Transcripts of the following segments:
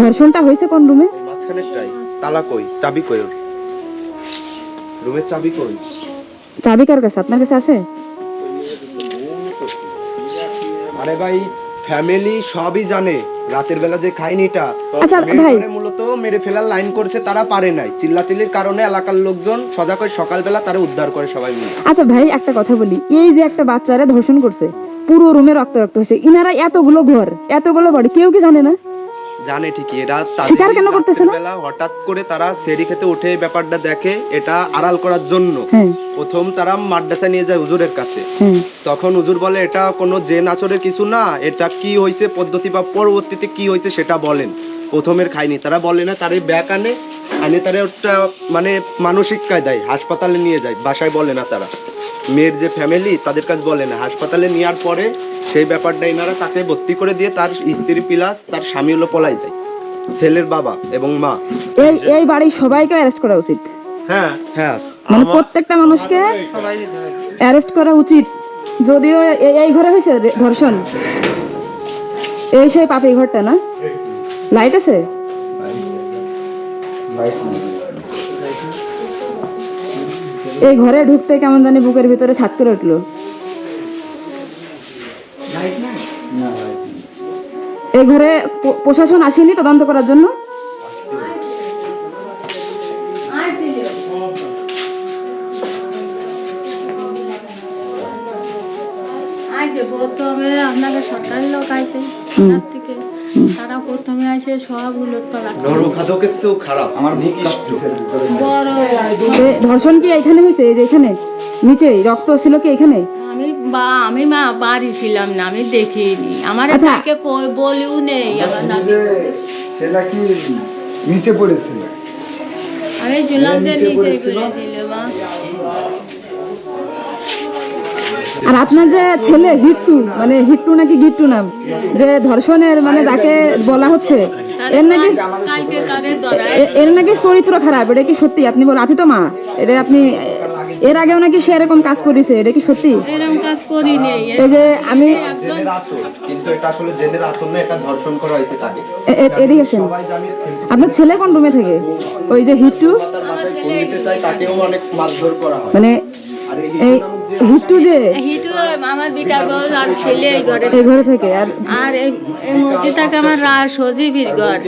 ধর্ষণটা হয়েছে কোন রুমে? মাঝখানেরটাই। তালা কই? চাবি কই? ওর রুমের চাবি কই? চাবি কার কাছে? আপনার কাছে আছে? আরে ভাই, ফ্যামিলি সবই জানে রাতের বেলা যে খাইনিটা। আচ্ছা ভাই, মূলত মেরে ফেলার লাইন করছে, তারা পারে নাই। চিল্লাচিল্লির কারণে এলাকার লোকজন সজাগ হয়ে সকালবেলা তারা উদ্ধার করে সবাই মিলে। আচ্ছা ভাই একটা কথা বলি, এই যে একটা বাচ্চারা ধর্ষণ করছে, পুরো রুমে রক্ত রক্ত হয়েছে, ইনারা এতগুলো ঘর এতগুলো বাড়ি, কেউ কি জানে না? জানে ঠিকই, এরা স্বীকার কেন করতেছে না? হঠাৎ করে তারা সেরি খেতে উঠে ব্যাপারটা দেখে, এটা আড়াল করার জন্য প্রথম তারা মাদ্রাসা নিয়ে যায় হুজুরের কাছে। তখন হুজুর বলে এটা কোনো জেন আচরের কিছু না, এটা কি হয়েছে পদ্ধতি বা পরবর্তীতে কি হয়েছে সেটা বলেন। প্রথমের খায়নি, তারা বলে না, তার ব্যাগ আনে তারা ওটা মানে মানসিক কায়দায় হাসপাতালে নিয়ে যায়, বাসায় বলে না। তারা মেয়ের যে ফ্যামিলি তাদের কাছে বলে না, হাসপাতালে নেওয়ার পরে সেই ব্যাপারটা এনারা তাকে ভর্তি করে দিয়ে তার স্ত্রী প্লাস তার স্বামী হলো পলাই যায়, ছেলের বাবা এবং মা। এই বাড়ির সবাইকে অ্যারেস্ট করা উচিত। হ্যাঁ হ্যাঁ, মানে প্রত্যেকটা মানুষকে অ্যারেস্ট করা উচিত। যদিও এই ঘরে হয়েছে ধর্ষণ, এই সেই পাপি ঘরটা না? লাইট আছে? এই ঘরে ঢুকতে কেমন জানি বুকের ভিতরে ছাদ করে উঠলো। এই ঘরে প্রশাসন আসেনি তদন্ত করার জন্য? প্রথমে আপনাদের সরকারি লোক আইছে থেকে, তারা প্রথমে আসে সব ধর্ষণ কি এখানে হয়েছে? এই যে এখানে নিচে রক্ত ছিল কি এখানে? আমি বাড়ি ছিলাম না, আমি দেখিনি। আমার তাকে বলিও নেই। আমার নাকি নিচে পড়েছিল, আমি ঝুলাম যে নিচে পড়েছিল মা। আর আপনার যে ছেলে হিট্টু, মানে হিট্টু নাকি গিট্টু নাম, যে ধর্ষণের মানে যাকে বলা হচ্ছে, এর নাকি চরিত্র খারাপ, এটা কি সত্যি? আপনি বলেন, আপনি তো মা, এটা আপনি এর আগেও নাকি সে এরকম কাজ করেছে, এটা কি সত্যি? এরকম কাজ করি নেই। এই যে আমি কিন্তু এটা আসলে জেনের আচরণ না, এটা ধর্ষণ করা হয়েছে তাকে। এদিকে আসেন। আপনার ছেলে কোন রুমে থাকে? ওই যে হিট্টু, তাকেও অনেক মারধর করা হয়। মানে এই হিট্টু যে আমার দুইটা ঘর আর ছেলে এই ঘরে থেকে, আর এই মধ্যে থাকে আমার সজীবীর ঘর।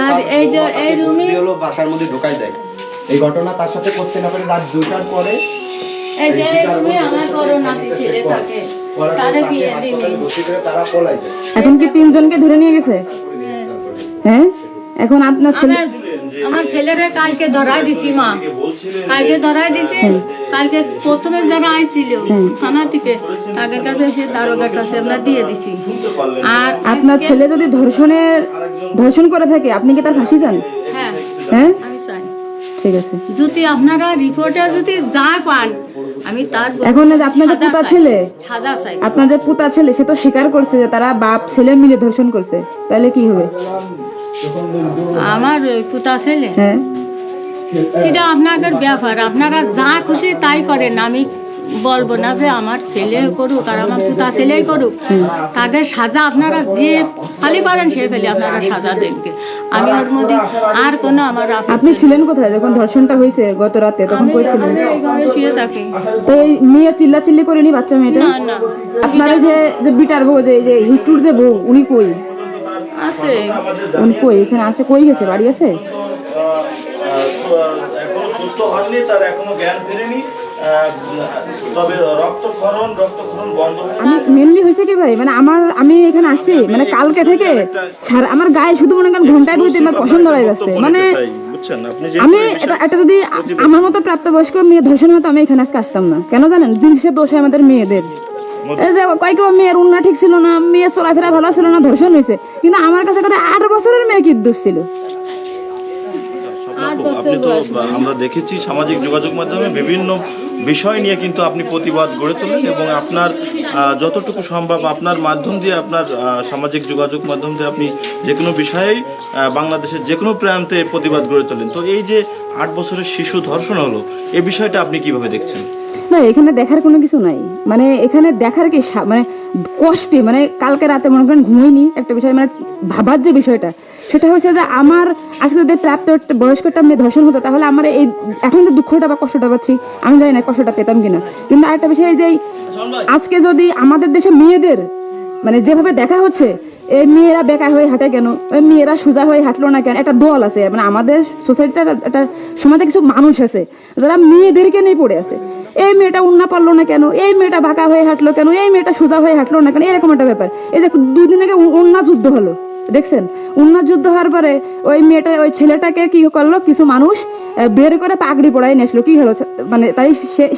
আর এই যে এই রুমে বাসার মধ্যে ঢোকাই দেয়। এই ঘটনা তার সাথে করতে না পারে রাত 2টার পরে। এই যে রুমে আমার বড় নাতি ছেলে থাকে, তারে বিয়ে দিই। তারা পলাই যায়। এখন কি 3 জনকে ধরে নিয়ে গেছে? হ্যাঁ, এখন আপনার ছেলে, আমার ছেলেরে কালকে ধরাই দিছি মা, কালকে ধরাই দিছি। কালকে প্রথমে যারা আইছিল থানা থেকে, তাদের কাছে এসে দারোগার কাছে আমরা দিয়ে দিছি। আর আপনার ছেলে যদি ধর্ষণ করে থাকে, আপনি কি তার ফাঁসি চান? হ্যাঁ হ্যাঁ, আমি চাই। ঠিক আছে। যদি আপনারা রিপোর্টে যদি যা পান, আমি তার এখন আপনার যে পুতা ছেলে, সাজা চাই। আপনার যে পুতা ছেলে, সে তো স্বীকার করছে যে তারা বাপ ছেলে মিলে ধর্ষণ করছে, তাহলে কি হবে? আমার পুতা ছেলে, হ্যাঁ, সেটা আপনাদের ব্যাপার, আপনারা যা খুশি তাই করেন। আমি বলবো না যে আমার ছেলে করুক আর আমার পুতা ছেলেই করুক, তাদের সাজা আপনারা যে খালি পারেন সে ফেলে আপনারা সাজা দেনকে। আমি ওর মধ্যে আর কোনো আমার। আপনি ছিলেন কোথায় যখন ধর্ষণটা হয়েছে গত রাতে? তখন কই ছিলেন? শুয়ে থাকি। তো এই মেয়ে চিল্লাচিল্লি করেনি বাচ্চা মেয়েটা? না না, আপনার যে বিটার বউ, যে হিটুর যে বউ, উনি কই আছে? উনি কই? এখানে আছে? কই গেছে? বাড়ি আছে? এখনো সুস্থ হয়নি, তার এখনো জ্ঞান ফেরেনি, তবে রক্তক্ষরণ বন্ধ। আমি মেনলি হয়েছে কি ভাই, মানে আমি এখানে আসছি মানে কালকে থেকে আমার গায়ে শুধু মনে করেন ঘন্টায় 2-3 বার পছন্দ হয়ে যাচ্ছে। মানে আমি এটা যদি আমার মতো প্রাপ্তবয়স্ক মেয়ে ধর্ষণ হতো, আমি এখানে আজকে আসতাম না। কেন জানেন? দিন শেষে দোষ হয় আমাদের মেয়েদের। এই যে কয়েক মেয়ের উন্না ঠিক ছিল না, মেয়ের চলাফেরা ভালো ছিল না, ধর্ষণ হয়েছে। কিন্তু আমার কাছে কথা 8 বছরের মেয়ে কি দোষ ছিল? আপনি তো আমরা দেখেছি সামাজিক যোগাযোগ মাধ্যমে বিভিন্ন বিষয় নিয়ে কিন্তু আপনি প্রতিবাদ গড়ে তোলেন, এবং আপনার যতটুকু সম্ভব আপনার মাধ্যম দিয়ে, আপনার সামাজিক যোগাযোগ মাধ্যম দিয়ে আপনি যে কোনো বিষয়েই বাংলাদেশের যে কোনো প্রান্তে প্রতিবাদ গড়ে তোলেন। তো এই যে 8 বছরের শিশু ধর্ষণ হলো, এই বিষয়টা আপনি কিভাবে দেখছেন? না এখানে দেখার কোনো কিছু নাই, মানে এখানে দেখার কি মানে কষ্টে, মানে কালকে রাতে মনে করেন ঘুমাইনি একটা বিষয়, মানে ভাবার যে বিষয়টা সেটা হচ্ছে যে আমার আজকে যদি প্রাপ্ত বয়স্ক একটা মেয়ে ধর্ষণ হতো তাহলে আমার এই এখন যে দুঃখটা বা কষ্টটা পাচ্ছি আমি জানি না কষ্টটা পেতাম কিনা। কিন্তু আরেকটা বিষয় যে আজকে যদি আমাদের দেশে মেয়েদের মানে যেভাবে দেখা হচ্ছে এই মেয়েরা বেকার হয়ে হাঁটে কেন, ওই মেয়েরা সোজা হয়ে হাঁটলো না কেন, একটা দল আছে মানে আমাদের সোসাইটির একটা সমাজে কিছু মানুষ আছে যারা মেয়েদেরকে নিয়ে পড়ে আছে। এই মেয়েটা উন্না পারলো না কেন, এই মেয়েটা বাঁকা হয়ে হাঁটলো কেন, এই মেয়েটা সোজা হয়ে হাঁটলো না কেন, এরকম একটা ব্যাপার। এই যে 2 দিন আগে উন্না যুদ্ধ হলো দেখছেন, উন্না যুদ্ধ হওয়ার পরে ওই মেয়েটা ওই ছেলেটাকে কি করলো কিছু মানুষ বের করে পাগড়ি পড়াই নিয়েছিল, কি হলো মানে তাই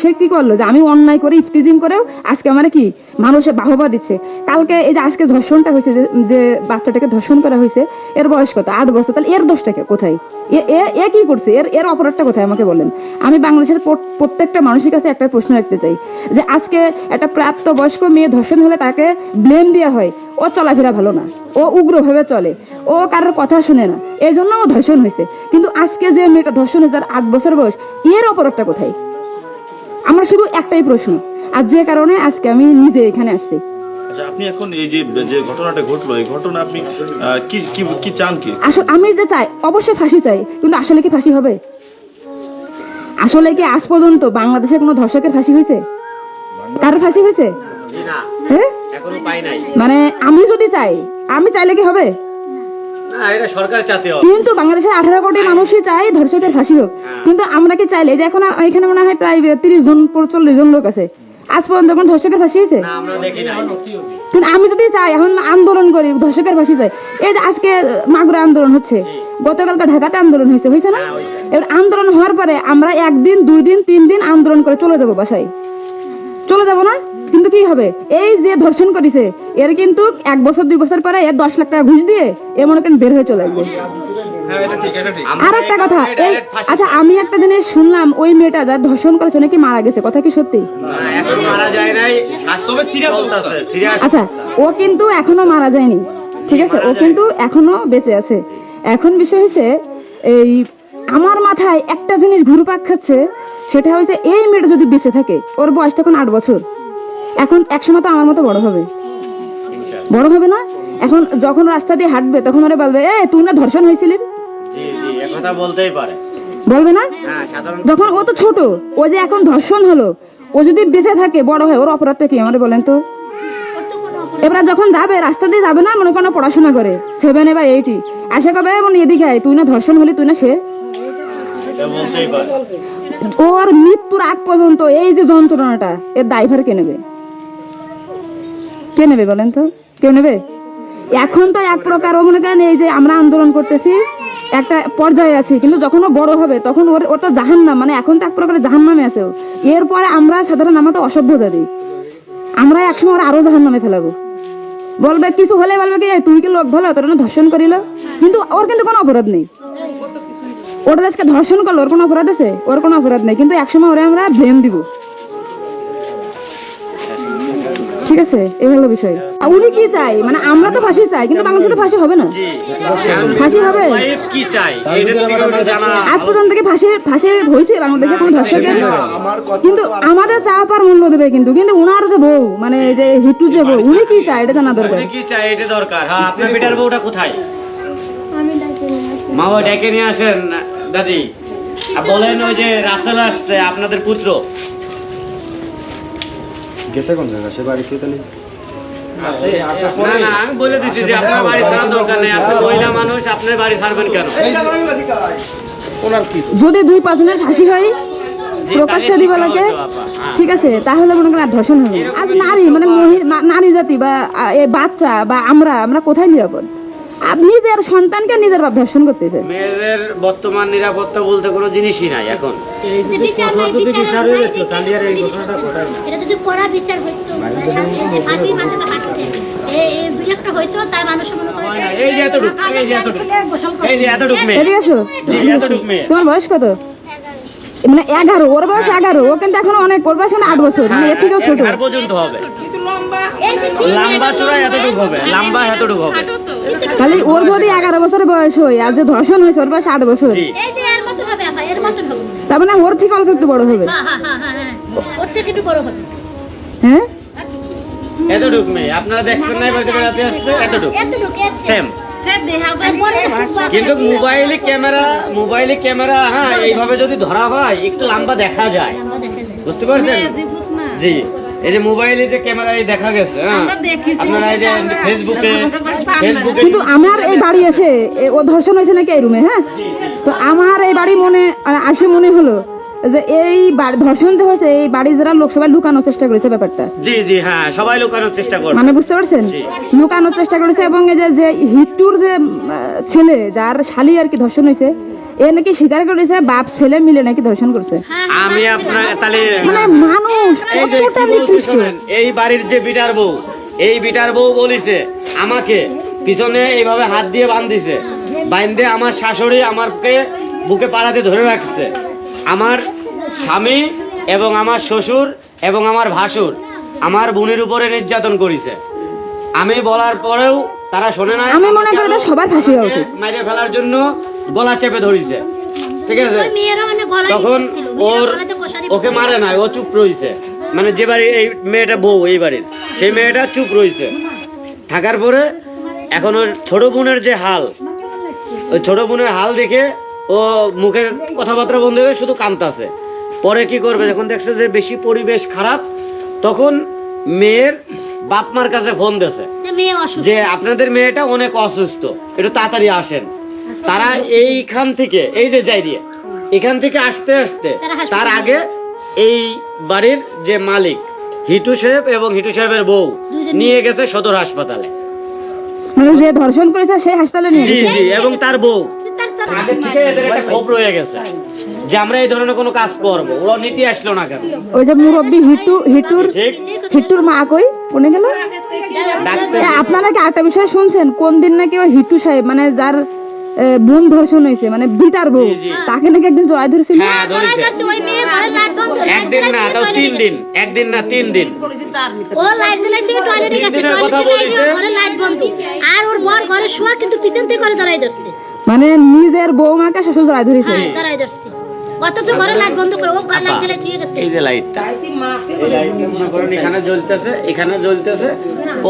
সে কি করলো যে আমি অন্যায় করে ইফতিজিং করেও আজকে আমার কি মানুষে বাহবা দিচ্ছে। কালকে এই যে আজকে ধর্ষণটা হয়েছে যে বাচ্চাটাকে ধর্ষণ করা হয়েছে এর বয়স কত 8 বছর, তাহলে এর দোষটাকে কোথায়, এ কি করছে, এর অপরাধটা কোথায় আমাকে বলেন। আমি বাংলাদেশের প্রত্যেকটা মানুষের কাছে একটা প্রশ্ন রাখতে চাই যে আজকে একটা প্রাপ্ত বয়স্ক মেয়ে ধর্ষণ হলে তাকে ব্লেম দেওয়া হয়, ও চলাফেরা ভালো না, ও উগ্রভাবে চলে, ও কারোর কথা শুনে না, এই জন্য ও ধর্ষণ হয়েছে। কিন্তু আজকে যে মেয়েটা ধর্ষণ হয়েছে 8 বছর বয়স, এর অপরাধটা কোথায়? আমার শুধু একটাই প্রশ্ন, আর যে কারণে আজকে আমি নিজে এখানে আসছি। আচ্ছা, আপনি এখন এই যে ঘটনাটা ঘটলো এই ঘটনা আপনি কি কি কি চান কি? আসলে আমি যে চাই অবশ্যই ফাঁসি চাই, কিন্তু আসলে কি ফাঁসি হবে? আসলে কি আজ পর্যন্ত বাংলাদেশে কোনো ধর্ষকের ফাঁসি হয়েছে? কারোর ফাঁসি হয়েছে? হ্যাঁ, মানে আমি যদি চাই, আমি চাইলে কি হবে? কিন্তু বাংলাদেশের 18 কোটি মানুষই চাই ধর্ষকের ফাঁসি হোক, কিন্তু আমরা কি চাইলে যে এখন এখানে মনে হয় প্রায় 30 জন 40 জন লোক আছে, আজ পর্যন্ত কোনো ধর্ষকের ফাঁসি হয়েছে? কিন্তু আমি যদি চাই এখন আন্দোলন করি ধর্ষকের ফাঁসি চাই, এই যে আজকে মাগুরা আন্দোলন হচ্ছে, গতকালকে ঢাকাতে আন্দোলন হয়েছে না? এবার আন্দোলন হওয়ার পরে আমরা 1 দিন 2 দিন 3 দিন আন্দোলন করে চলে যাবো বাসায়, চলে যাবো না? কিন্তু কি হবে, এই যে ধর্ষণ করেছে এর কিন্তু 1 বছর 2 বছর পরে এর 10 লাখ টাকা ঘুষ দিয়ে এ মনে করেন বের হয়ে চলে আসবে। আর একটা কথা, এই আচ্ছা আমি একটা জিনিস শুনলাম ওই মেয়েটা যা ধর্ষণ করেছে নাকি মারা গেছে, কথা কি সত্যি? আচ্ছা, ও কিন্তু এখনো মারা যায়নি, ঠিক আছে, ও কিন্তু এখনো বেঁচে আছে। এখন বিষয় হচ্ছে এই আমার মাথায় একটা জিনিস ঘুরপাক খাচ্ছে, সেটা হচ্ছে এই মেয়েটা যদি বেঁচে থাকে, ওর বয়স তখন 8 বছর, এখন একসময় তো আমার মতো বড় হবে না? এখন যখন রাস্তা দিয়ে হাঁটবে তখন ওরা বলবে এ তুই না ধর্ষণ হয়েছিলি, বলবে না? যখন ও তো ছোট, ও যে এখন ধর্ষণ হলো, ও যদি বেঁচে থাকে বড় হয় ওর অপরাধটা কি আমার বলেন তো? এবার যখন যাবে রাস্তা দিয়ে যাবে না, মনে করেন পড়াশোনা করে 7 বা 8 আশা কবে মানে এদিকে আয় তুই না ধর্ষণ হলি, তুই না সে, ওর মৃত্যুর আগ পর্যন্ত এই যে যন্ত্রণাটা এর দায়ভার কে নেবে? কে নেবে বলেন তো? কেউ নেবে? এখন তো এক প্রকার ও মনে করেন এই যে আমরা আন্দোলন করতেছি একটা পর্যায়ে আছি, কিন্তু যখন ও বড় হবে তখন ওর তো জাহান্নাম, মানে এখন তো এক প্রকারের জাহান্নামে আছে ও। এরপরে আমরা সাধারণ আমরা তো অসভ্য জাতি, আমরা একসময় ওর আরো জাহান্নামে ফেলাবো, বলবে কিছু হলে বলবে কি তুই কি লোক ভালো তোর না ধর্ষণ করিল, কিন্তু ওর কিন্তু কোনো অপরাধ নেই, ওটা আজকে ধর্ষণ করলো ওর কোনো অপরাধ আছে? ওর কোনো অপরাধ নেই, কিন্তু একসময় ওরা আমরা ব্লেম দিব, ঠিক আছে? এই হলো বিষয়। উনি কি চাই, মানে আমরা তো ফাঁসি চাই, কিন্তু বাংলাদেশে তো ফাঁসি হবে না, ফাঁসি হবে আজ পর্যন্ত কি ফাঁসি হয়েছে বাংলাদেশে কোনো ধর্ষকের? কিন্তু আমাদের চাওয়া পার মূল্য দেবে, কিন্তু কিন্তু উনার যে বউ মানে যে হিটু যে বউ, উনি কি চায় এটা জানা দরকার। আপনার বেটার বউটা কোথায়? মা ডেকে নিয়ে আসেন দাদি, বলেন ওই যে রাসেল আসছে আপনাদের পুত্র গেছে কোন জায়গা, সে বাড়ি খেতে নেই। না আমি বলে দিচ্ছি যে আপনার বাড়ি ছাড়ার দরকার নেই, আপনি মহিলা মানুষ, আপনার বাড়ি ছাড়বেন কেন? যদি 2-5 জনের ফাঁসি হয় প্রকাশ্য দিব লাগে, ঠিক আছে, তাহলে মনে করেন আর ধর্ষণ হবে না। আজ নারী মানে নারী জাতি বা বাচ্চা বা আমরা কোথায় নিরাপদ? নিজের সন্তানকে নিজের বাপ ধর্ষণ করতেছে। মেয়েদের বর্তমান নিরাপত্তা বলতে কোনো জিনিসই নাই এখন। তোমার বয়স কত? মানে 11, ওর বয়স 11, ও কিন্তু এখন অনেক, ওর বয়স 8 বছর, মানে এর থেকেও ছোট পর্যন্ত হবে, লম্বা চূড়া এতটুকু হবে, লম্বা এতটুকু হবে। তাহলে ওর যদি 11 বছর বয়স হয় আর যে ধর্ষণ হয়েছে ওর বয়স 8 বছর, তার মানে ওর থেকে অল্প একটু বড় হবে। হ্যাঁ এতটুক মেয়ে আপনারা দেখছেন না বাড়িতে বেড়াতে আসছে এতটুক সেম কিন্তু মোবাইলে ক্যামেরা হ্যাঁ এইভাবে যদি ধরা হয় একটু লম্বা দেখা যায় বুঝতে পারছেন জি এই যে মোবাইলে যে ক্যামেরায় দেখা গেছে হ্যাঁ আপনারা এই যে ফেসবুকে কিন্তু আমার এই বাড়ি এসে ও ধর্ষণ হয়েছে নাকি এই রুমে, হ্যাঁ তো আমার এই বাড়ি আসে মনে হলো যে এই ধর্ষণ যে হয়েছে এই বাড়ি যারা লোক সবাই লুকানোর চেষ্টা করেছে ব্যাপারটা। জি জি হ্যাঁ সবাই লুকানোর চেষ্টা করে মানে বুঝতে পারছেন লুকানোর চেষ্টা করেছে এবং এই যে হিট্টুর যে ছেলে যার শালি আর কি ধর্ষণ হয়েছে এ নাকি স্বীকার করেছে বাপ ছেলে মিলে নাকি ধর্ষণ করছে। আমি আপনার তাহলে মানে মানুষ এই যে কতটা কি বলছে নিকৃষ্ট। শোনেন, এই বাড়ির যে বিটার বউ বলিছে আমাকে পিছনে এইভাবে হাত দিয়ে বাঁধিছে বাঁধে আমার শাশুড়ি আমাকে বুকে পাড়াতে ধরে রাখছে আমার স্বামী এবং আমার শ্বশুর এবং আমার ভাসুর আমার বোনের উপরে নির্যাতন করেছে আমি বলার পরেও তারা শোনে না আমি মনে করি যে সবার ফাঁসি হওয়া উচিত। মাইরে ফেলার জন্য গলা চেপে ধরেছে ঠিক আছে তখন ওকে মারে নাই ও চুপ রয়েছে মানে যে বাড়ি এই মেয়েটা বউ এই বাড়ির সেই মেয়েটা চুপ রয়েছে থাকার পরে এখন ওর ছোট বোনের যে হাল ওই ছোট বোনের হাল দেখে ও মুখের কথাবার্তা বন্ধ হয়ে শুধু কাঁদতাছে পরে কি করবে যখন দেখছে যে বেশি পরিবেশ খারাপ তখন মেয়ের বাপ মার কাছে ফোন দিয়েছে যে আপনাদের মেয়েটা অনেক অসুস্থ একটু তাড়াতাড়ি আসেন তারা এইখান থেকে এই যে যাইরিয়ে এখান থেকে আসতে আসতে তার আগে এই বাড়ির যে মালিক হিটু সাহেব এবং হিটু সাহেবের বউ নিয়ে গেছে সদর হাসপাতালে মানে যে ধর্ষণ করেছে সেই হাসপাতালে নিয়ে জি গেছে। জি এবং তার বউ আগে থেকে এদের একটা ক্ষোভ রয়ে গেছে যে আমরা এই ধরনের কোনো কাজ করবো ওরা নীতি আসলো না কেন ওই যে মুরব্বী ঠিক হিট্টুর মা কই কোনে গেল? ডাক্তার আপনারা কি একটা বিষয় শুনছেন কোন দিন নাকি ওই হিট্টু সাহেব মানে যার বোন ধর্ষণ হয়েছে মানে বিটার বউ তাকে নাকি একদিন জড়াই ধরেছিল। হ্যাঁ ধরেছে একদিন না তাও 3 দিন একদিন না 3 দিন ও লাইট জ্বালাইছে টয়লেটে গেছে দিনের কথা বলেছে। ঘরে লাইট বন্ধ আর ওর বর ঘরে শোয়া কিন্তু পিছন থেকে করে ধরাই ধরছে মানে নিজের বৌমাকে শ্বশুর জড়াই ধরেছে। হ্যাঁ ধরাই ধরছে কত তো ঘরে লাইট বন্ধ করে ও ঘরে লাইট জ্বালাই দিয়ে গেছে এই যে লাইটটা এখানে জ্বলতেছে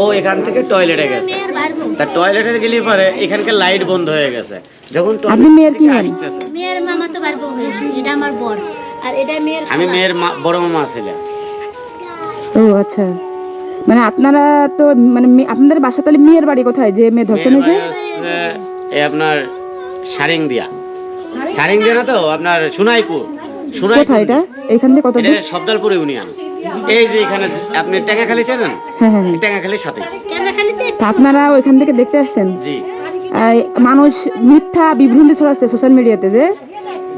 ও এখান থেকে টয়লেটে গেছে মেয়ের বাইর বউ তা টয়লেটে গেলে পরে এখানকার লাইট বন্ধ হয়ে গেছে যখন আপনি মেয়ের কি হন? আসতেছে মেয়ের মামা তো বাইর বউ হয়েছে এটা আমার বর আর এটা মেয়ের আমি মেয়ের বড় মামা ছিলাম ও আচ্ছা মানে আপনারা তো মানে আপনাদের বাসা তাহলে মেয়ের বাড়ি কোথায় যে মেয়ে ধর্ষণ হয়েছে? এই আপনার সারিং দিয়া না তো আপনার সোনাইপুর কোথায় এটা এখান থেকে কত এটা দূর? সবদলপুর ইউনিয়ন এই যে এখানে আপনি টেঙ্গাখালি চেনেন হ্যাঁ হ্যাঁ টেঙ্গাখালির সাথে কেন খালিতে তা আপনারা ওইখান থেকে দেখতে আসছেন? জি এই মানুষ মিথ্যা বিভ্রান্তি ছড়াচ্ছে সোশ্যাল মিডিয়াতে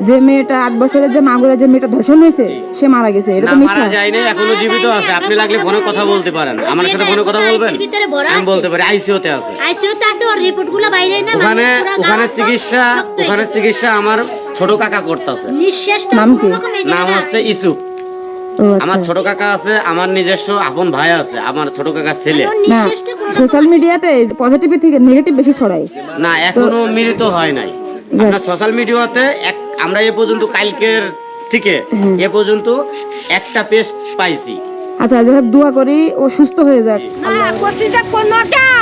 যে মেয়েটা 8 বছরের যে মাগুরা যে মেয়েটা ধর্ষণ হয়েছে সে মারা গেছে এটা না তো মারা মিথ্যা। যায়নি এখনো জীবিত আছে আপনি লাগলে ফোনে কথা বলতে পারেন আমার সাথে ফোনে কথা বলবেন ভিতরে ভরা আমি বলতে পারি আইসিইউতে আছে আইসিইউতে আছে ওর রিপোর্টগুলো বাইরে না ওখানে চিকিৎসা আমার ছোট কাকা করতেছে নিঃশ্বাসটা নাম কি? নাম হচ্ছে ইসুফ ও আমার আচ্ছা ছোট কাকা আছে আমার নিজস্ব আপন ভাই আছে আমার ছোট কাকার ছেলে না নিঃশ্বাসটা সোশ্যাল মিডিয়াতে পজিটিভ থেকে নেগেটিভ বেশি ছড়ায়। না এখনো মিলিত হয় নাই আপনার সোশ্যাল মিডিয়াতে আমরা এ পর্যন্ত কালকের থেকে এ পর্যন্ত একটা পেজ পাইছি আচ্ছা যাই দোয়া করি ও সুস্থ হয়ে যাক। না করছি যে কোনো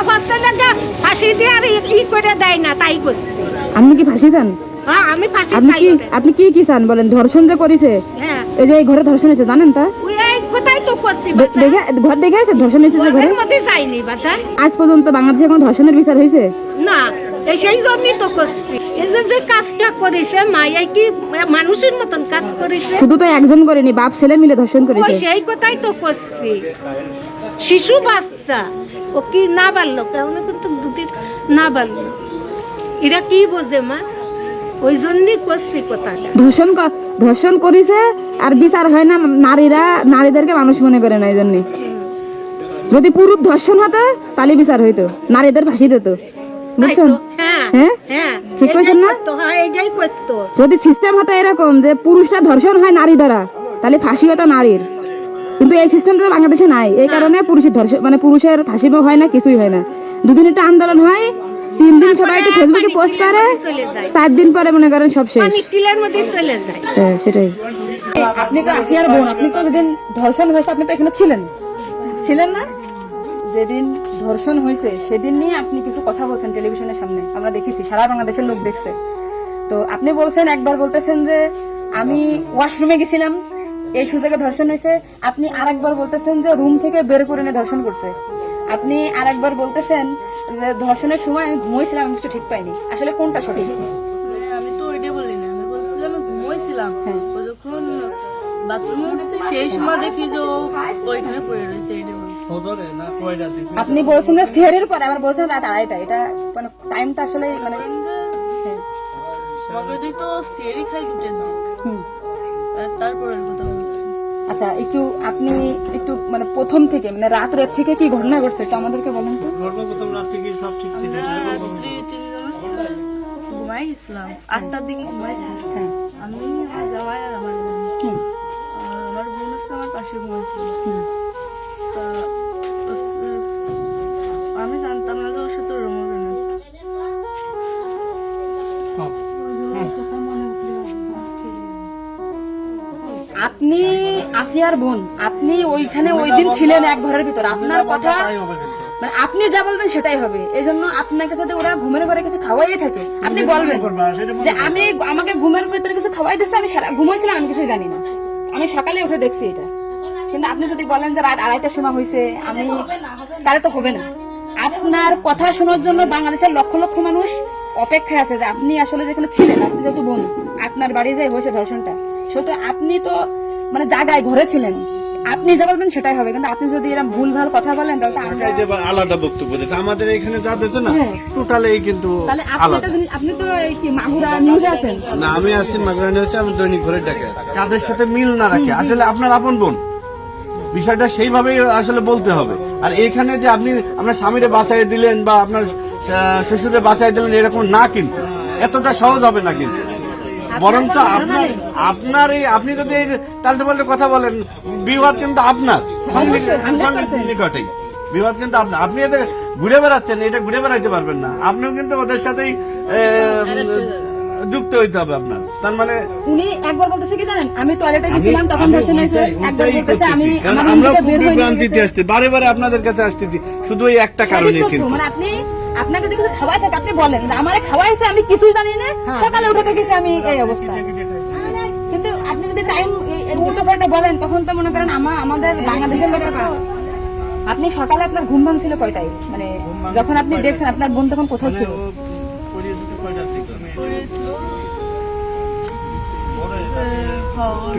হচ্ছে ফাঁসি দিয়ে আর ই করে দেয় না তাই করছি আপনি কি ফাঁসি চান? হ্যাঁ আমি ফাঁসি আপনি চাই কি ওটা। আপনি কি কি চান বলেন? ধর্ষণ যে করেছে হ্যাঁ এই যে এই ঘরে ধর্ষণ হয়েছে জানেন তা? ওই এই কোথায় তো করছি দেখে ঘর দেখে আছে ধর্ষণ হয়েছে যে ঘরে? ঘরের মধ্যে যাইনি বাচ্চা আজ পর্যন্ত বাংলাদেশে কোনো ধর্ষণের বিচার হয়েছে? না এই সেই জন্যই তো করছি এই যে কাজটা করেছে মায়াই কি মানুষের মতন কাজ করেছে শুধু তো একজন করেনি বাপ ছেলে মিলে ধর্ষণ ওই করেছে। সেই কথাই তো করছি শিশু বাচ্চা ও কি না বাড়লো কেমন কিন্তু দুদিন না বাড়লো এরা কি বোঝে মা ওই জন্যই করছি কথাটা ধর্ষণ করেছে আর বিচার হয় না। নারীদেরকে মানুষ মনে করে না। এই জন্য যদি পুরুষ ধর্ষণ হতো তাহলে বিচার হইতো, নারীদের ফাঁসি দিত। বুঝছেন? হ্যাঁ হ্যাঁ হ্যাঁ ঠিক কইছেন না? তো হ্যাঁ এটাই করতো যদি সিস্টেম হতো এরকম যে পুরুষটা ধর্ষণ হয় নারী দ্বারা তাহলে ফাঁসি হতো নারীর, কিন্তু এই সিস্টেমটা তো বাংলাদেশে নাই। এই কারণে পুরুষের ধর্ষণ মানে পুরুষের ফাঁসি হয় না, কিছুই হয় না। দুদিন একটা আন্দোলন হয় 3 দিন সবাই একটু ফেসবুকে পোস্ট করে, চলে যায় 4 দিন পরে মনে করেন সব শেষ। পানি টিলের মধ্যে চলে যায়। হ্যাঁ সেটাই। আপনি তো আসিয়ার বোন, আপনি তো যেদিন ধর্ষণ হয়েছে আপনি তো এখানে ছিলেন না? যেদিন ধর্ষণ হয়েছে সেদিন নিয়ে আপনি কিছু কথা বলছেন টেলিভিশনের সামনে, আমরা দেখেছি, সারা বাংলাদেশের লোক দেখছে। তো আপনি বলছেন, একবার বলতেছেন যে আমি ওয়াশরুমে গেছিলাম এই সুযোগে ধর্ষণ হয়েছে, আপনি আরেকবার বলতেছেন যে রুম থেকে বের করে এনে ধর্ষণ করছে, আপনি আরেকবার বলতেছেন যে ধর্ষণের সময় আমি ঘুমোইছিলাম, আমি কিছু ঠিক পাইনি। আসলে কোনটা সঠিক? আমি তো ওইটাই বলি না, আমি বলছি যে আমি ঘুমোইছিলাম, হ্যাঁ। ও যখন বাথরুমে উঠছে সেই সময় দেখি যে ও ওইখানে পড়ে রয়েছে, এইটাই বলছি। আপনি বলছেন যে সেহেরের পরে, আবার বলছেন রাত 2:30টা, এটা মানে টাইমটা আসলে মানে হ্যাঁ। মগর দিক তো সেরি খাই দুটের দিক, হুম। আর তারপরের কথা বলছি। আচ্ছা, একটু একটু মানে প্রথম থেকে মানে রাত থেকে কি ঘটনা ঘটছে একটু আমাদেরকে বলেন তো। আমরা রাত্রি 3 জন ঘুমাই গেছিলাম, 8টার দিকে ঘুমাইছি। হ্যাঁ। আমি, আমার জামাই আর আমার বোন। হুম। আর আমার বোন হচ্ছে আমার পাশে ঘুমাইছিল। হুম। তা আমি জানতাম না যে ওর সাথে ওরম হবে না। আপনি আসিয়ার বোন, আপনি ওইখানে ওই দিন ছিলেন এক ঘরের ভিতর, আপনার কথা মানে আপনি যা বলবেন সেটাই হবে। এই জন্য আপনাকে যদি ওরা ঘুমের ঘরে কিছু খাওয়াই থাকে আপনি বলবেন যে আমাকে ঘুমের ভিতরে কিছু খাওয়াই দিচ্ছে, আমি ঘুমাইছিলাম, আমি কিছুই জানি না, আমি সকালে উঠে দেখছি এটা। কিন্তু আপনি যদি বলেন যে রাত 2:30টার সময় হয়েছে, আমি তাহলে তো হবে না। আপনার কথা শোনার জন্য বাংলাদেশের লক্ষ লক্ষ মানুষ অপেক্ষায় আছে যে আপনি আসলে যেখানে ছিলেন, আপনি যেহেতু বোন, আপনার বাড়ি যাই হয়েছে ধর্ষণটা, সেহেতু আপনি তো মানে জায়গায় ঘরে ছিলেন, আপনি যা বলবেন সেটাই হবে। কিন্তু আপনি যদি এরকম ভুলভাল কথা বলেন তাহলে তো আমরা আলাদা বক্তব্য দিতে আমাদের এখানে যা দিচ্ছে না হ্যাঁ। টোটালি কিন্তু তাহলে আপনি তো এই কি মাগুরা নিউজে আছেন না। আমি আসছি মাগরানি হচ্ছে, আমি দৈনিক ঘরে ডাকে আছি। কাদের সাথে মিল না রাখে আসলে আপনার আপন বোন, বিষয়টা সেইভাবেই আসলে বলতে হবে। আর এখানে যে আপনি আপনার স্বামীরে বাঁচাই দিলেন বা আপনার শ্বশুরে বাঁচাই দিলেন এরকম না, কিন্তু এতটা সহজ হবে না। কিন্তু বরঞ্চ আপনার এই আপনি যদি তালটে পাল্টে কথা বলেন, বিবাদ কিন্তু আপনার নিকটেই, বিবাদ কিন্তু আপনার। আপনি এদের ঘুরে বেড়াচ্ছেন, এটা ঘুরে বেড়াইতে পারবেন না, আপনিও কিন্তু ওদের সাথেই যুক্ত হইতে হবে আপনার। তার মানে উনি একবার বলতেছে কি জানেন, আমি টয়লেটে গেছিলাম তখন ধর্ষণ হয়েছে, একবার বলতেছে আমি আমার আমরা নিজে খুব বের হয়ে বিভ্রান্তিতে আসছি, বারে বারে আপনাদের কাছে আসতেছি শুধু এই একটা কারণে। কিন্তু মানে আপনাকে যদি কিছু খাওয়াই থাকে আপনি বলেন যে আমারে খাওয়াইছে, আমি কিছুই জানি না, সকালে উঠে দেখেছি আমি এই অবস্থা। কিন্তু আপনি যদি টাইম উল্টো পাল্টা বলেন তখন তো মনে করেন আমাদের বাংলাদেশের লোকের আপনি সকালে আপনার ঘুম ভাঙছিল কয়টায়, মানে যখন আপনি দেখছেন আপনার বোন তখন কোথায় ছিল? পড়েছিল খবর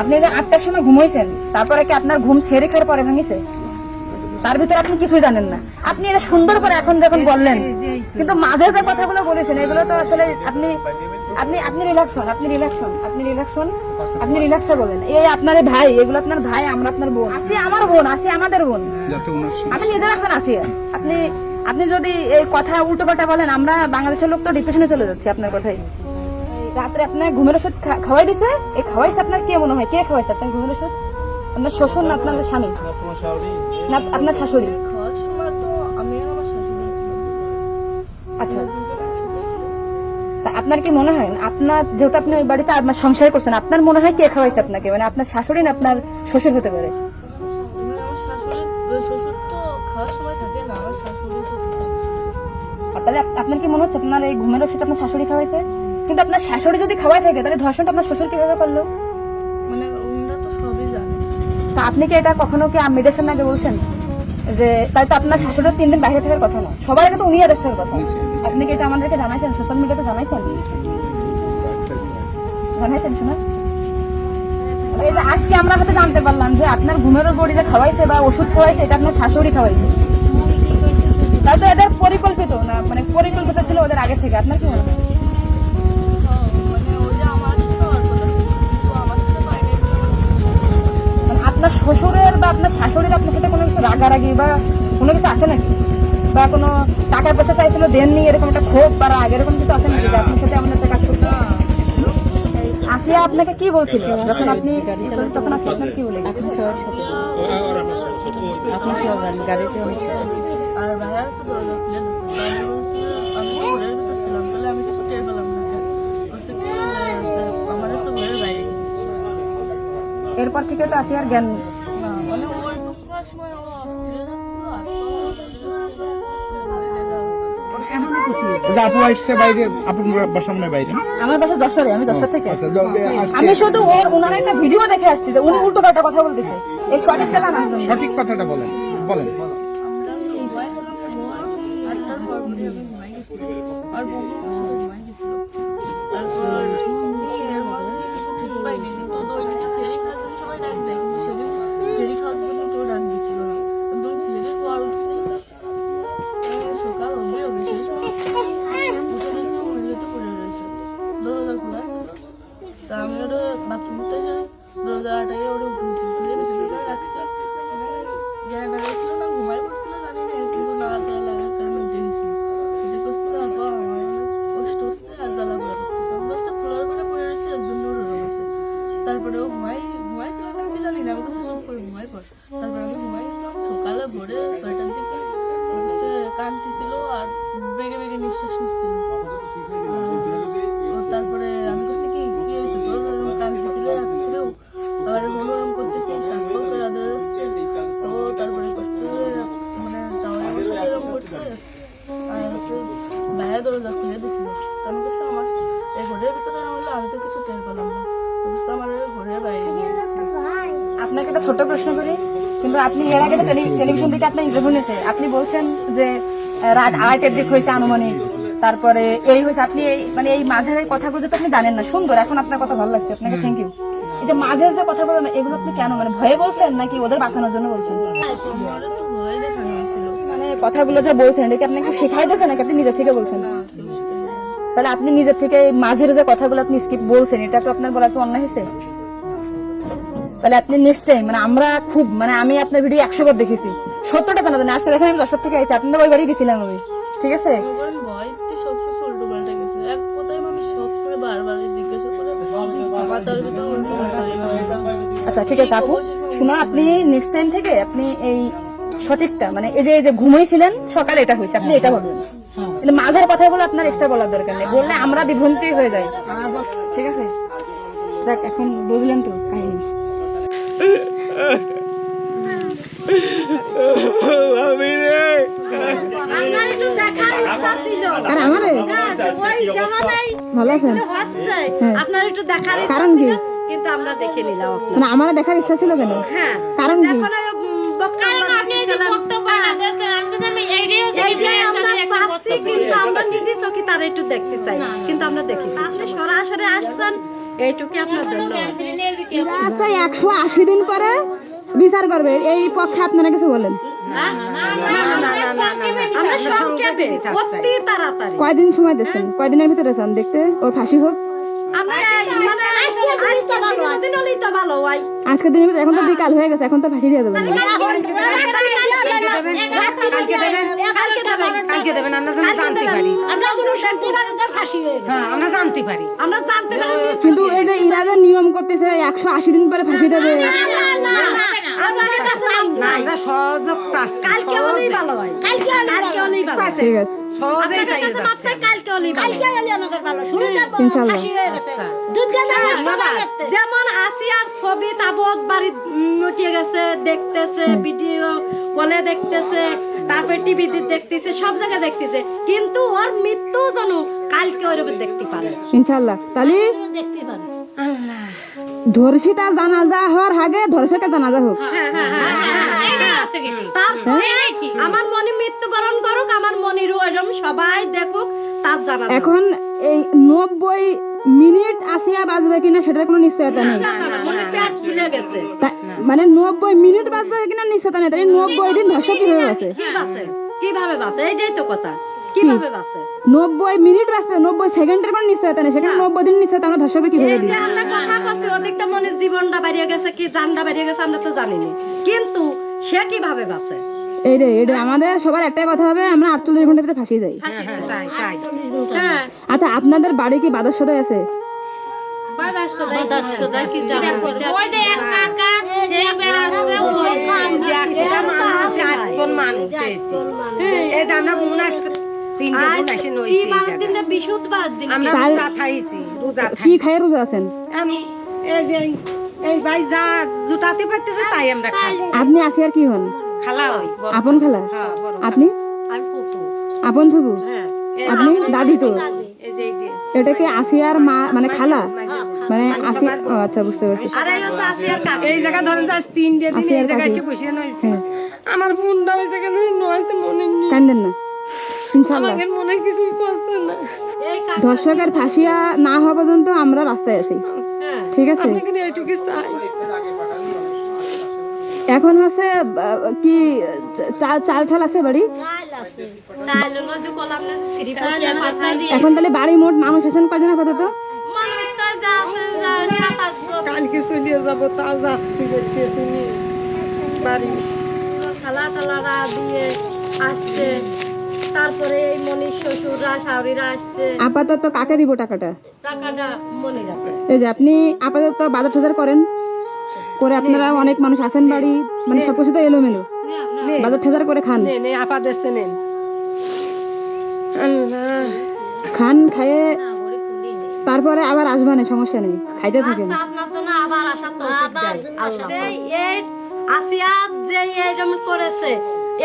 আপনি যে 8টার সময় ঘুমাইছেন, তারপরে কি আপনার ঘুম ছেড়ে খাওয়ার পরে ভাঙিছে? তার ভিতরে আপনি কিছুই জানেন না। আপনি এটা সুন্দর করে এখন যখন বললেন, কিন্তু মাঝে যে কথাগুলো বলেছেন এগুলো তো আসলে আপনি রিল্যাক্স হন, আপনি রিল্যাক্সে বলেন। এই আপনার ভাই, এগুলো আপনার ভাই, আমরা আপনার বোন, আসি আমার বোন, আসি আমাদের বোন, আপনি নিজের এখন আসি। আপনি যদি এই কথা উল্টো পাল্টা বলেন, আমরা বাংলাদেশের লোক তো ডিপ্রেশনে চলে যাচ্ছে আপনার কথাই। রাত্রে আপনার ঘুমের ওষুধ খাওয়াই দিছে, এই খাওয়াইছে আপনার কে মনে হয়, কে খাওয়াইছে আপনার ঘুমের ওষুধ? আপনার শ্বশুর না আপনার স্বামী না আপনার শাশুড়ি? খাওয়ার সময় তো আমি আর আমার শাশুড়ি ছিলাম। আচ্ছা, তা আপনার কি মনে হয়, আপনার যেহেতু আপনি ওই বাড়িতে আপনার সংসার করছেন, আপনার মনে হয় কে খাওয়াইছে আপনাকে, মানে আপনার শাশুড়ি না আপনার শ্বশুর হতে পারে? আমার শ্বশুর তো খাওয়ার সময় থাকে না, আমার শাশুড়ি তো থাকে। তাহলে আপনার কি মনে হচ্ছে আপনার এই ঘুমের ওষুধ আপনার শাশুড়ি খাওয়াইছে? কিন্তু আপনার শাশুড়ি যদি খাওয়াই থাকে তাহলে ধর্ষণটা আপনার শ্বশুর কিভাবে করলো? মানে ওনারা তো সবই জানে। তা আপনি কি এটা কখনো কি মেয়েদের সামনে আগে বলছেন যে তাই তো আপনার শাশুড়ির 3 দিন বাইরে থাকার কথা না, সবার আগে তো উনি আর আসার কথা? আপনি কি এটা আমাদেরকে জানাইছেন, সোশ্যাল মিডিয়াতে জানাইছেন শোনা? এই যে আজকে আমরা হয়তো জানতে পারলাম যে আপনার ঘুমের বড়ি যে খাওয়াইছে বা ওষুধ খাওয়াইছে এটা আপনার শাশুড়ি খাওয়াইছে, তাই তো এদের পরিকল্পিত না, মানে পরিকল্পিত ছিল ওদের আগে থেকে। আপনার কি মনে হয়? মানে ওই যে আমার সাথে ওর কথা ছিল, কিন্তু আমার সাথে পাইনি। মানে আপনার শ্বশুরের বা আপনার শাশুড়ির আপনার সাথে কোনো কিছু রাগারাগি বা কোনো কিছু আছে নাকি, বা কোনো টাকা পয়সা চাইছিল দেননি, এরকম একটা ক্ষোভ বা রাগ এরকম কিছু আছে নাকি যে আপনার সাথে আমাদের কাজ করতে? আসিয়া আপনাকে কি বলছিল যখন আপনি তখন আসিয়া আপনাকে কি বলে গেছে? আর ভাইয়া আছে দরজা খুলে দিচ্ছে। আমি বলছি, আমি তো ঘরের ভিতর ছিলাম, তাহলে আমি কিছু টের পেলাম না কেন? বলছে কি, আমার হচ্ছে ঘরের বাইরে গেছে। এরপর থেকে তো আসিয়ার জ্ঞান নেই। না মানে ওই ঢোকার সময় ও অস্থির হয়ে যাচ্ছিল, আর আপু আসছে বাইরে, আপনার বাসার বাইরে? আমার বাসা যশোরে, আমি যশোর থেকে আসছি। আমি শুধু ওনার একটা ভিডিও দেখে আসছি যে উনি উল্টো পাল্টা কথা বলতেছে, এই সঠিক জানার জন্য। সঠিক কথাটা বলেন বলেন। আমরা ঘুমাইছিলাম, আটটার পর আমি ঘুমাই গেছিলাম, আর বন্ধু আমার সাথে ঘুমাই গেছিল। তারপর এর মধ্যে কিছু ঠিক পাইনি, কিন্তু দৈনিকে সেরি খাওয়ার জন্য সবাই ডাক দেয়, কিন্তু সেদিন সেরি খাওয়ার জন্য কেউ ডাক দিচ্ছিল না। একদম সেরির পর উঠছি, সকাল হবে হবে শেষ উঠে দেখি ও মেঝেতে পড়ে রয়েছে, দরজা খোলা ছিল। তা আমি ওটা বাথরুম থেকে দরজা আটাকে ওটা ঘুরছি, ঘুরে বেশি করে রাখছে, জ্ঞান হারাইছিল না ঘুমাই পড়ছিল জানি না, কিন্তু নাড়াচাড়া লাগার কারণে উঠে গেছিল। উঠে করছে আপা আমার অনেক কষ্ট হচ্ছে আর জ্বালা পোড়া করতেছে। আমি ভাবছি ফ্লোর করে পড়ে রয়েছে, এর জন্য উঠে গেছে। তারপরে ও ঘুমাইছিল না আমি জানি না, আমি কিন্তু চুপ করে ঘুমাই পড়। তারপরে আমি ঘুমাই গেছিলাম, সকালে ভোরে 6টার দিকে হচ্ছে কাঁদতেছিল আর বেগে বেগে নিঃশ্বাস নিচ্ছিল। তারপরে আমি করছি কি হয়েছে তোর, কাঁদতেছিল রাত্রেও, আবার হলো এরকম করতেছি, শান্ত করে আদর আসছে। তো তারপরে করছে মানে তাও আমার সাথে এরকম করছে, আর হচ্ছে ভাইয়া দরজা খুলে দিছিল। আমি করছি আমার এই ঘরের ভিতরে হলো, আমি তো কিছু টের পেলাম না, তো করছে আমার ঘরের বাইরে নিয়ে গেছে। আপনাকে একটা ছোট প্রশ্ন করি, কিন্তু আপনি এর আগে টেলিভিশন থেকে আপনার ইন্টারভিউ নিয়েছে, আপনি বলছেন যে রাত 8টার দিক হয়েছে আনুমানিক, তারপরে এই হয়েছে, আপনি এই মানে এই মাঝের এই কথাগুলো তো আপনি জানেন না। সুন্দর, এখন আপনার কথা ভালো লাগছে, আপনাকে থ্যাংক ইউ। এই যে মাঝের যে কথা বলেন এগুলো আপনি কেন, মানে ভয়ে বলছেন নাকি ওদের বাঁচানোর জন্য বলছেন? আমার তো ভয় দেখানো হয়েছিল। মানে কথাগুলো যে বলছেন এটা কি আপনাকে শেখাই দিয়েছেন নাকি আপনি নিজের থেকে বলছেন? তাহলে আপনি নিজের থেকে এই মাঝের যে কথাগুলো আপনি স্কিপ বলছেন, এটা তো আপনার বলা তো অন্যায় হয়েছে। তাহলে আপনি নেক্সট টাইম, মানে আমরা খুব মানে আমি আপনার ভিডিও 100 বার দেখেছি, 70টা জানা দেন। আজকে দেখেন আমি যশোর থেকে আসছি, আপনাদের ওই বাড়ি গেছিলাম আমি, ঠিক আছে? ভয়তে সবকিছু উল্টো পাল্টে গেছে। এক কথায় আমি সবসময় বারবার জিজ্ঞাসা করে মাথার ভিতর উল্টো পাল্টা হয়ে গেছে। আচ্ছা ঠিক আছে আপু, শোনো, আপনি নেক্সট টাইম থেকে আপনি এই সঠিকটা মানে এই যে ঘুমাইছিলেন সকালে এটা হয়েছে, আপনি এটা বলবেন। কিন্তু মাঝের কথাগুলো আপনার এক্সট্রা বলার দরকার নেই, বললে আমরা বিভ্রান্তি হয়ে যাই, ঠিক আছে? যাক, এখন বুঝলেন তো কাহিনী। আপনার একটু দেখার ইচ্ছা ছিল। আর আমারে ওই জামানায় ভালো আছেন? হচ্ছে, হ্যাঁ। আপনার একটু দেখার ইচ্ছা কারণ কি? ছিল, কিন্তু আমরা দেখে নিলাম আপনার। মানে আমার দেখার ইচ্ছা ছিল কেন? হ্যাঁ, কারণ কি? এখন ওই বক্তব্য দিয়েছিলেন। এইটাই আমরা চাচ্ছি, কিন্তু আমরা নিজে চোখে তারা একটু দেখতে চাই, কিন্তু আমরা দেখেছি। আপনি সরাসরি আসছেন, এইটুকু আপনার ধন্যবাদ। এরা আছে 180 দিন পরে বিচার করবে, এই পক্ষে আপনারা কিছু বলেন। আমরা সংক্ষেপে অতি তাড়াতাড়ি কয়দিন সময় দিচ্ছেন? কয়দিনের ভিতরে চান দেখতে ওর ফাঁসি হোক? আমরা মানে আজকে দিন হলেই তো ভালো হয়। আজকের দিনের ভিতরে, এখন তো বিকাল হয়ে গেছে, এখন তো ফাঁসি দিয়ে দেবেন না। কালকে দেবেন, আমরা জানতে পারি, আমরা জানতে পারি। কিন্তু এটা ইরাদে নিয়ম করতেছে 180 দিন পরে ফাঁসি দেবে। আমাদের কাছে আমরা সহযোগ চাচ্ছি, কালকে হলেই ভালো হয়, কালকে হলেই ভালো। ঠিক আছে, আপনাদের কাছে মাপ চাই, কালকে হলেই ভালো, কালকে হলেই আমাদের ভালো। শুনে যাব ইনশাআল্লাহ। যেমন আসিয়ার ছবি তাবৎ বাড়ি উঠে গেছে, দেখতেছে, ভিডিও কলে দেখতেছে, তারপরে টিভিতে দেখতেছে, সব জায়গায় দেখতেছে, কিন্তু ওর মৃত্যু যেন কালকে ওইরকম দেখতে পারে, ইনশাআল্লাহ। তাহলে দেখতে পারে। ধর্ষিতা জানাজা হওয়ার আগে ধর্ষকের জানাজা হোক। তারপরে আমার মনে মৃত্যুবরণ করুক, আমার মনির ওইরকম সবাই দেখুক, তার জানা। এখন এই 90 মিনিট আসিয়া বাজবে কিনা সেটার কোনো নিশ্চয়তা নেই। পেট ফুলে গেছে, মানে 90 মিনিট বাজবে কিনা নিশ্চয়তা নেই, তাহলে 90 দিন ধর্ষক কিভাবে বাঁচে? কিভাবে বাঁচে? এইটাই তো কথা, কিভাবে বাঁচে? 90 মিনিট বাঁচবে, 90 সেকেন্ডের কোনো নিশ্চয়তা নেই, সেখানে 90 দিন নিশ্চয়তা আমরা ধর্ষককে কিভাবে দিই? আমরা কথা বলছি, ওদিকটা মনে জীবনটা বাড়িয়ে গেছে কি জানটা বাড়িয়ে গেছে আমরা তো জানিনি, কিন্তু সে কিভাবে বাঁচে? এইটাই আমাদের সবার একটাই কথা হবে, আমরা 48 ঘন্টার ভিতরে ফাঁসি যাই। হ্যাঁ, আচ্ছা, আপনাদের বাড়ি কি বাজার সদাই আছে? আদা সোজা কি জানা ওই যে এক কাকা সে বেড়াচ্ছে ওই একটা মানুষ আটপন মানুষ এই যে আমরা মনে আছে কি খাই রোজা আছেন এই ভাই যা জুটাতে পারতেছে তাই আমরা খাই আপনি আসিয়ার কি হন? খালা হই আপন খালা? হ্যাঁ বড় আপনি আমি পুপু আপন ফুবু? হ্যাঁ আপনি দাদি তো? এই যে এই যে এটা কি আসিয়ার মা মানে খালা? মানে আসি ও আচ্ছা বুঝতে পারছি। আরে হচ্ছে আসিয়ার কাকা এই জায়গা ধরেন যা 3 দিন এই আসিয়ার জায়গায় কাকি। এসে বসে নইছে আমার বোনটা ওই জায়গায় নইছে মনে নেই কান্দেন না ইনশাআল্লাহ। আমাদের মনে কিছুই করছে না এই কাকা ধর্ষকের ফাঁসিয়া না হওয়া পর্যন্ত আমরা রাস্তায় আছি, ঠিক আছে? আপনাকে এইটুকু চাই এখন হচ্ছে কি চাল ঠাল আছে বাড়ি? চাইলো না যে কলা আপনি সিঁড়ি পড়ে পাতা দিয়ে এখন তাহলে বাড়ি মোট মানুষ আছেন কজন আপাতত? মানুষ তো যা আছে যা সাত আটজন কালকে চলে যাব তাও যাচ্ছি দেখতেছি নি বাড়ি খালা খালারা দিয়ে আসছে তারপরে এই মনির শ্বশুররা শাওরিরা আসছে আপাতত কাকে দিব টাকাটা? টাকাটা মনে রাখে এই যে আপনি আপাতত বাজার টাজার করেন, করে আপনারা অনেক মানুষ আছেন বাড়ি, মানে সবকিছু তো এলোমেলো, বাজার টাজার করে খান, নে আপা দেশে নেন আল্লাহ খান খাইয়ে তারপরে আবার আসবানে, সমস্যা নেই, খাইতে থাকেন। আচ্ছা আপনার জন্য আবার আশা তো আল্লাহ এই আসিয়া যে এরকম করেছে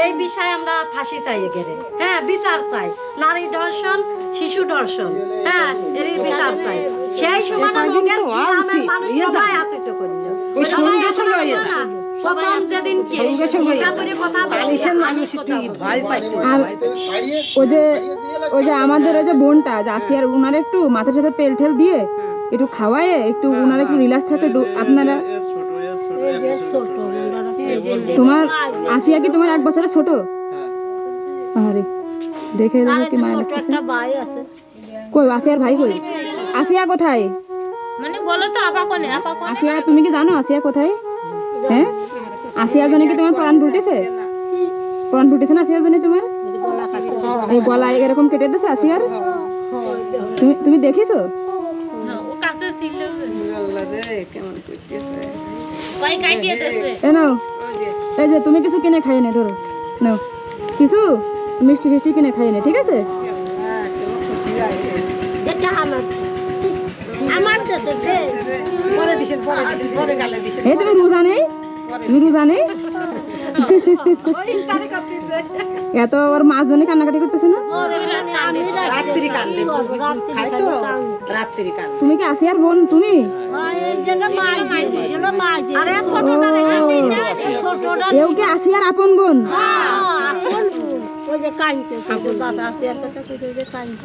এই বিষয়ে আমরা ফাঁসি চাই গেলে, হ্যাঁ বিচার চাই, নারী ধর্ষণ শিশু ধর্ষণ, হ্যাঁ এর বিচার চাই। সেই সময় গ্রামের মানুষ সবাই আতিশ করল প্রথম যেদিন কথা আর ওই যে আমাদের ওই যে বোনটা যে আসিয়ার, উনার একটু মাথার সাথে তেল ঠেল দিয়ে একটু খাওয়ায়, একটু উনার একটু রিল্যাক্স থাকে আপনারা। তোমার আসিয়া কি তোমার 1 বছরের ছোট? আরে দেখে দেখো কি মায়া লাগতেছে। কই আসিয়ার ভাই কই? আসিয়া কোথায়? মানে বলো তো আপা কোনে আপা কোনে আসিয়া তুমি কি জানো আসিয়া কোথায়? হ্যাঁ আসিয়ার জন্য কি তোমার প্রাণ ফুটেছে? প্রাণ ফুটেছে না আসিয়ার জন্য তোমার? এই গলায় এরকম কেটে দিয়েছে আসিয়ার? তুমি দেখিছো? ও কাছে ছিল কই কাটিয়ে দেছে এ নাও, এই যে তুমি কিছু কিনে খাইয়ে নে, ধরো নাও কিছু মিষ্টি টিষ্টি কিনে খাইয়ে নে, ঠিক আছে? এটা আমার দেশে দে পরে দিছেন পরে গালে দিছেন এই তুমি রোজা নেই? তুমি রোজা নেই? এত ওর মাছ জন্য কান্নাকাটি করতেছে না? রাত্রি কান্দে খাই তো রাত্রি কান্দে তুমি কি আসিয়ার বোন তুমি? আরে ছোটটা এও কি আসিয়ার আপন বোন?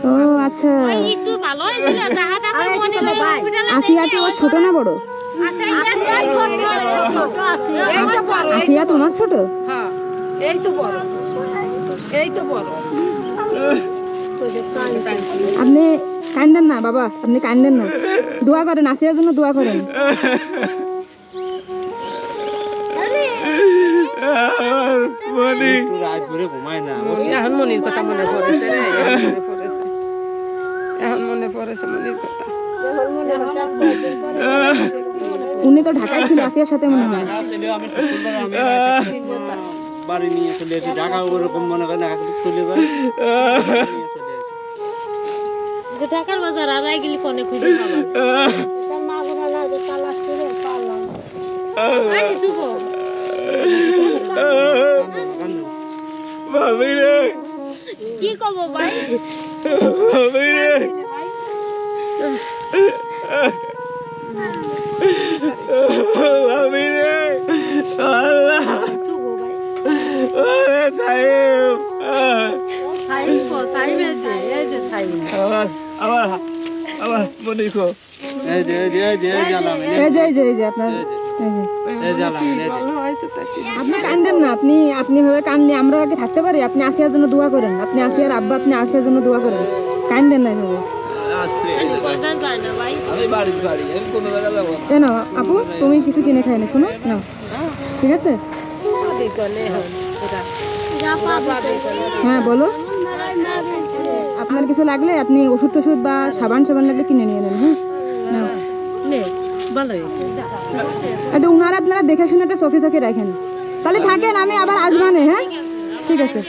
ও আচ্ছা, একটু ভালো হয়েছিল যাহাটা তো মনে ভাই আসিয়া কি ওর ছোট না বড়? আসিয়া তোমার ছোট? হ্যাঁ এই তো বড় এই তো বড় আপনি কান্দেন না বাবা, আপনি কান্দেন না, দোয়া করেন, আসিয়ার জন্য দোয়া করেন। এখন মনির কথা মনে পড়েছে রে এখন মনে পড়েছে মনির কথা উনি তো ঢাকায় ছিল আসিয়ার সাথে মনে হয়। বাড়ি নিয়ে চলে আসি, ঢাকা ওরকম মনে করেন চলে যাই। ঢাকার বাজার আর গেলি কোনে খুঁজে কি করবো ভাই? এই যে আপনার আপনি কান্দেন না, আপনি ভাবে কানলে আমরা আগে থাকতে পারি? আপনি আসিয়ার জন্য দোয়া করেন, আপনি আসিয়ার আব্বা, আপনি আসিয়ার জন্য দোয়া করেন, কান্দেন না এভাবে। কেন আপু তুমি কিছু কিনে খাই না, শোনো নাও, ঠিক আছে? হ্যাঁ বলো, আপনার কিছু লাগলে আপনি ওষুধ টষুধ বা সাবান লাগলে কিনে নিয়ে নেন। হ্যাঁ নাও ভালো হয়েছে একটু উনারা আপনারা দেখে শুনে একটা চোখে চোখে রাখেন, তাহলে থাকেন, আমি আবার আসবানে। হ্যাঁ ঠিক আছে।